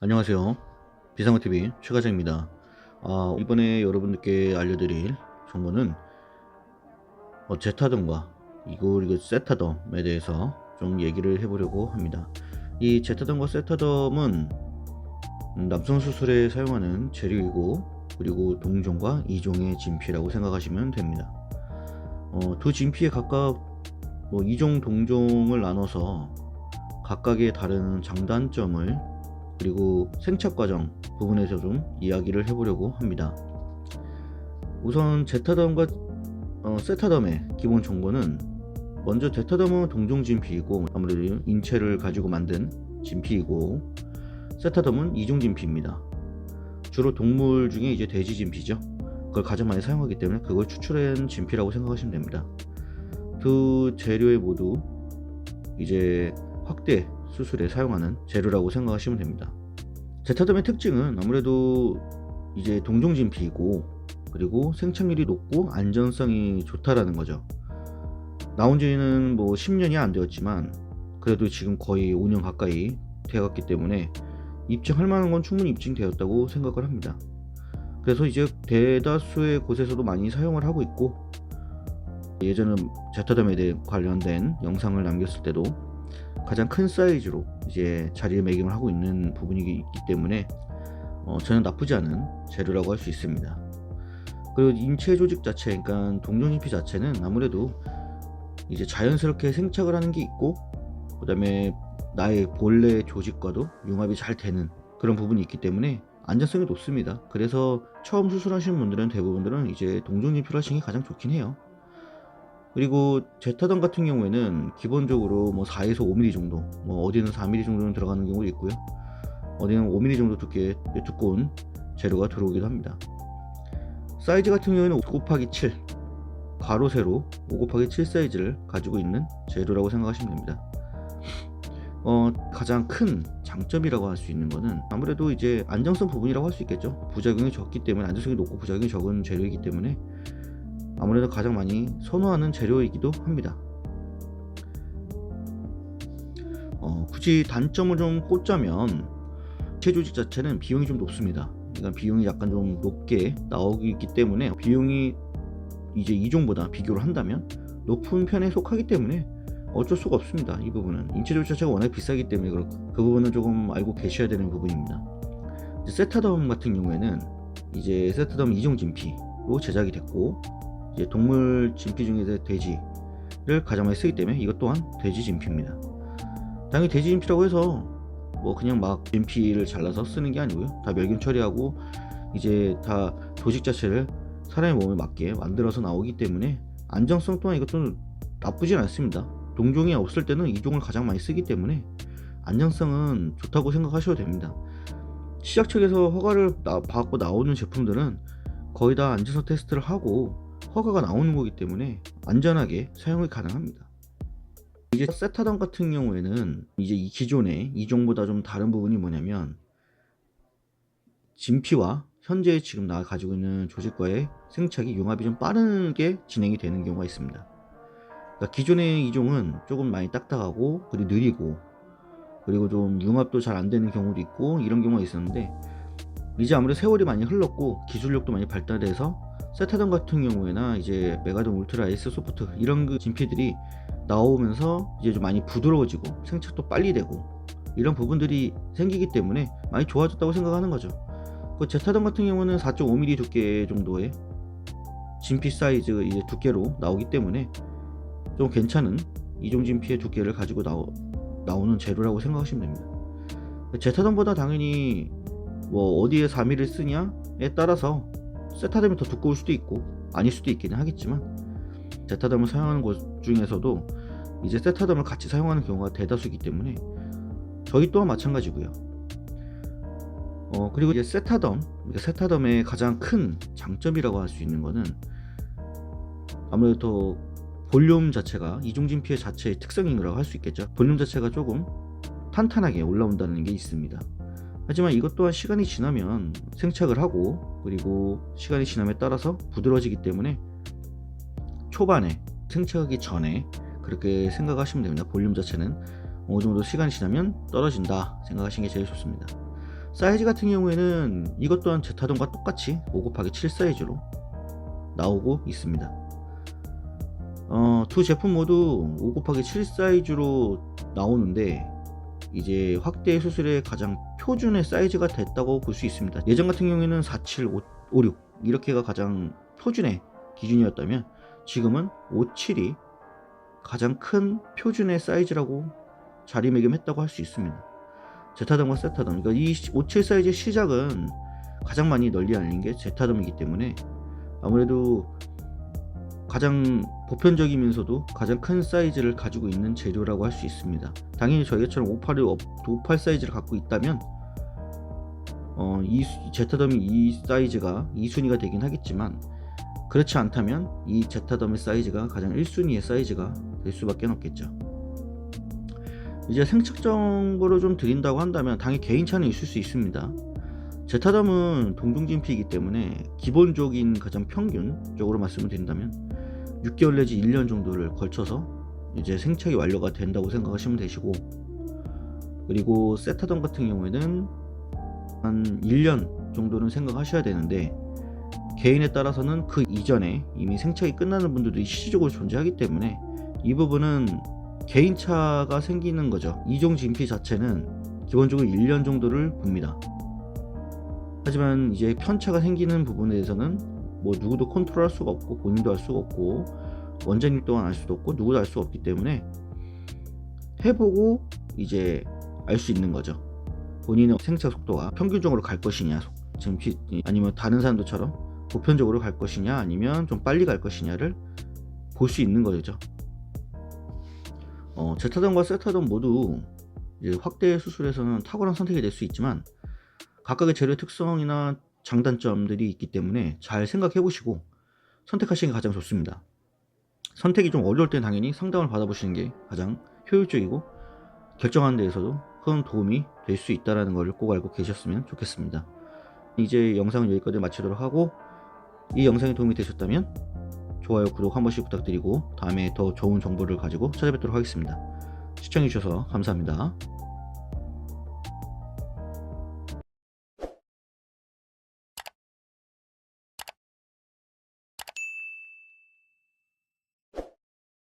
안녕하세요. 비상구TV 최과장입니다. 이번에 여러분들께 알려드릴 정보는 제타덤과 이거 세타덤에 대해서 좀 얘기를 해보려고 합니다. 이 제타덤과 세타덤은 남성 수술에 사용하는 재료이고, 그리고 동종과 이종의 진피라고 생각하시면 됩니다. 두 진피에 각각 2종 동종을 나눠서 각각의 다른 장단점을, 그리고 생착 과정 부분에서 좀 이야기를 해보려고 합니다. 우선 제타덤과 세타덤의 기본 정보는, 먼저 제타덤은 동종 진피이고 아무래도 인체를 가지고 만든 진피이고, 세타덤은 이종 진피입니다. 주로 동물 중에 이제 돼지 진피죠. 그걸 가장 많이 사용하기 때문에 그걸 추출한 진피라고 생각하시면 됩니다. 두 재료에 모두 이제 확대 수술에 사용하는 재료라고 생각하시면 됩니다. 제타덤의 특징은 아무래도 이제 동종 진피이고, 그리고 생착률이 높고 안전성이 좋다라는 거죠. 나온 지는 10년이 안 되었지만 그래도 지금 거의 5년 가까이 되었기 때문에 입증할 만한 건 충분히 입증되었다고 생각을 합니다. 그래서 이제 대다수의 곳에서도 많이 사용을 하고 있고, 예전에 제타덤에 대해 관련된 영상을 남겼을 때도 가장 큰 사이즈로 이제 자리매김을 하고 있는 부분이기 때문에 전혀 나쁘지 않은 재료라고 할 수 있습니다. 그리고 인체 조직 자체, 그러니까 동종 진피 자체는 아무래도 이제 자연스럽게 생착을 하는 게 있고, 그 다음에 나의 본래 조직과도 융합이 잘 되는 그런 부분이 있기 때문에 안전성이 높습니다. 그래서 처음 수술하시는 분들은 대부분들은 이제 동종 진피를 하시는 게 가장 좋긴 해요. 그리고 제타덤 같은 경우에는 기본적으로 4에서 5mm 정도, 어디는 4mm 정도는 들어가는 경우도 있고요, 어디는 5mm 정도 두꺼운 재료가 들어오기도 합니다. 사이즈 같은 경우에는 5곱하기7 가로 세로 5곱하기7 사이즈를 가지고 있는 재료라고 생각하시면 됩니다. 가장 큰 장점이라고 할 수 있는 거는 아무래도 이제 안정성 부분이라고 할 수 있겠죠. 부작용이 적기 때문에, 안정성이 높고 부작용이 적은 재료이기 때문에 아무래도 가장 많이 선호하는 재료이기도 합니다. 굳이 단점을 좀 꼽자면, 인체 조직 자체는 비용이 좀 높습니다. 그러니까 비용이 약간 좀 높게 나오기 때문에, 비용이 이제 이종보다 비교를 한다면 높은 편에 속하기 때문에 어쩔 수가 없습니다. 이 부분은 인체 조직 자체가 워낙 비싸기 때문에 그렇고, 그 부분은 조금 알고 계셔야 되는 부분입니다. 세타덤 같은 경우에는 이제 세타덤 이종 진피로 제작이 됐고, 이제 동물 진피 중에서 돼지를 가장 많이 쓰기 때문에 이것 또한 돼지 진피입니다. 당연히 돼지 진피라고 해서 그냥 막 진피를 잘라서 쓰는 게 아니고요, 다 멸균 처리하고 이제 다 조직 자체를 사람의 몸에 맞게 만들어서 나오기 때문에 안정성 또한 이것도 나쁘진 않습니다. 동종이 없을 때는 이종을 가장 많이 쓰기 때문에 안정성은 좋다고 생각하셔도 됩니다. 시작 측에서 허가를 받고 나오는 제품들은 거의 다 안전성 테스트를 하고 허가가 나오는 거기 때문에 안전하게 사용이 가능합니다. 이제 세타덤 같은 경우에는 이제 이 기존의 이종보다 좀 다른 부분이 뭐냐면, 진피와 현재 지금 나 가지고 있는 조직과의 생착이 융합이 좀 빠르게 진행이 되는 경우가 있습니다. 그러니까 기존의 이종은 조금 많이 딱딱하고 그리고 느리고, 그리고 좀 융합도 잘 안 되는 경우도 있고 이런 경우가 있었는데, 이제 아무래도 세월이 많이 흘렀고 기술력도 많이 발달해서 세타덤 같은 경우에나 이제 메가덤 울트라 S 소프트 이런 그 진피들이 나오면서 이제 좀 많이 부드러워지고 생착도 빨리 되고 이런 부분들이 생기기 때문에 많이 좋아졌다고 생각하는 거죠. 그 제타덤 같은 경우는 4.5mm 두께 정도의 진피 사이즈 이제 두께로 나오기 때문에 좀 괜찮은 이종 진피의 두께를 가지고 나오는 재료라고 생각하시면 됩니다. 제타덤보다 당연히 어디에 4mm를 쓰냐에 따라서 세타덤이 더 두꺼울 수도 있고 아닐 수도 있기는 하겠지만, 제타덤을 사용하는 곳 중에서도 이제 세타덤을 같이 사용하는 경우가 대다수이기 때문에 저희 또한 마찬가지고요. 그리고 이제 세타덤의 가장 큰 장점이라고 할 수 있는 거는 아무래도 더 볼륨 자체가 이종 진피의 자체의 특성이라고 할 수 있겠죠. 볼륨 자체가 조금 탄탄하게 올라온다는 게 있습니다. 하지만 이것 또한 시간이 지나면 생착을 하고, 그리고 시간이 지남에 따라서 부드러워지기 때문에 초반에 생착하기 전에 그렇게 생각하시면 됩니다. 볼륨 자체는 어느 정도 시간이 지나면 떨어진다 생각하시는 게 제일 좋습니다. 사이즈 같은 경우에는 이것 또한 제타던과 똑같이 5/7 사이즈로 나오고 있습니다. 두 제품 모두 5/7 사이즈로 나오는데 이제 확대 수술의 가장 표준의 사이즈가 됐다고 볼 수 있습니다. 예전 같은 경우에는 47, 56 이렇게가 가장 표준의 기준이었다면 지금은 57이 가장 큰 표준의 사이즈라고 자리매김했다고 할 수 있습니다. 제타덤과 세타덤, 그러니까 이 57 사이즈의 시작은 가장 많이 널리 알린 게 제타덤이기 때문에 아무래도 가장 보편적이면서도 가장 큰 사이즈를 가지고 있는 재료라고 할 수 있습니다. 당연히 저희처럼 58 사이즈를 갖고 있다면 이 제타덤이 이 사이즈가 2순위가 되긴 하겠지만, 그렇지 않다면 이 제타덤의 사이즈가 가장 1순위의 사이즈가 될 수밖에 없겠죠. 이제 생착 정보를 좀 드린다고 한다면 당연히 개인차는 있을 수 있습니다. 제타덤은 동종진피이기 때문에 기본적인 가장 평균적으로 말씀을 드린다면 6개월 내지 1년 정도를 걸쳐서 이제 생착이 완료가 된다고 생각하시면 되시고, 그리고 세타덤 같은 경우에는 한 1년 정도는 생각하셔야 되는데, 개인에 따라서는 그 이전에 이미 생착이 끝나는 분들도 실질적으로 존재하기 때문에 이 부분은 개인차가 생기는 거죠. 이종 진피 자체는 기본적으로 1년 정도를 봅니다. 하지만 이제 편차가 생기는 부분에 대해서는 뭐 누구도 컨트롤할 수가 없고 본인도 할 수가 없고 원장님 또한 알 수도 없고 누구도 알 수 없기 때문에 해보고 이제 알 수 있는 거죠. 본인의 생착 속도가 평균적으로 갈 것이냐, 진피 아니면 다른 사람들처럼 보편적으로 갈 것이냐, 아니면 좀 빨리 갈 것이냐를 볼 수 있는 거죠. 제타덤과 세타덤 모두 이제 확대 수술에서는 탁월한 선택이 될 수 있지만 각각의 재료의 특성이나 장단점들이 있기 때문에 잘 생각해 보시고 선택하시는 게 가장 좋습니다. 선택이 좀 어려울 땐 당연히 상담을 받아보시는 게 가장 효율적이고 결정하는 데에서도 큰 도움이 될 수 있다는 것을 꼭 알고 계셨으면 좋겠습니다. 이제 영상은 여기까지 마치도록 하고, 이 영상이 도움이 되셨다면 좋아요, 구독 한 번씩 부탁드리고 다음에 더 좋은 정보를 가지고 찾아뵙도록 하겠습니다. 시청해주셔서 감사합니다.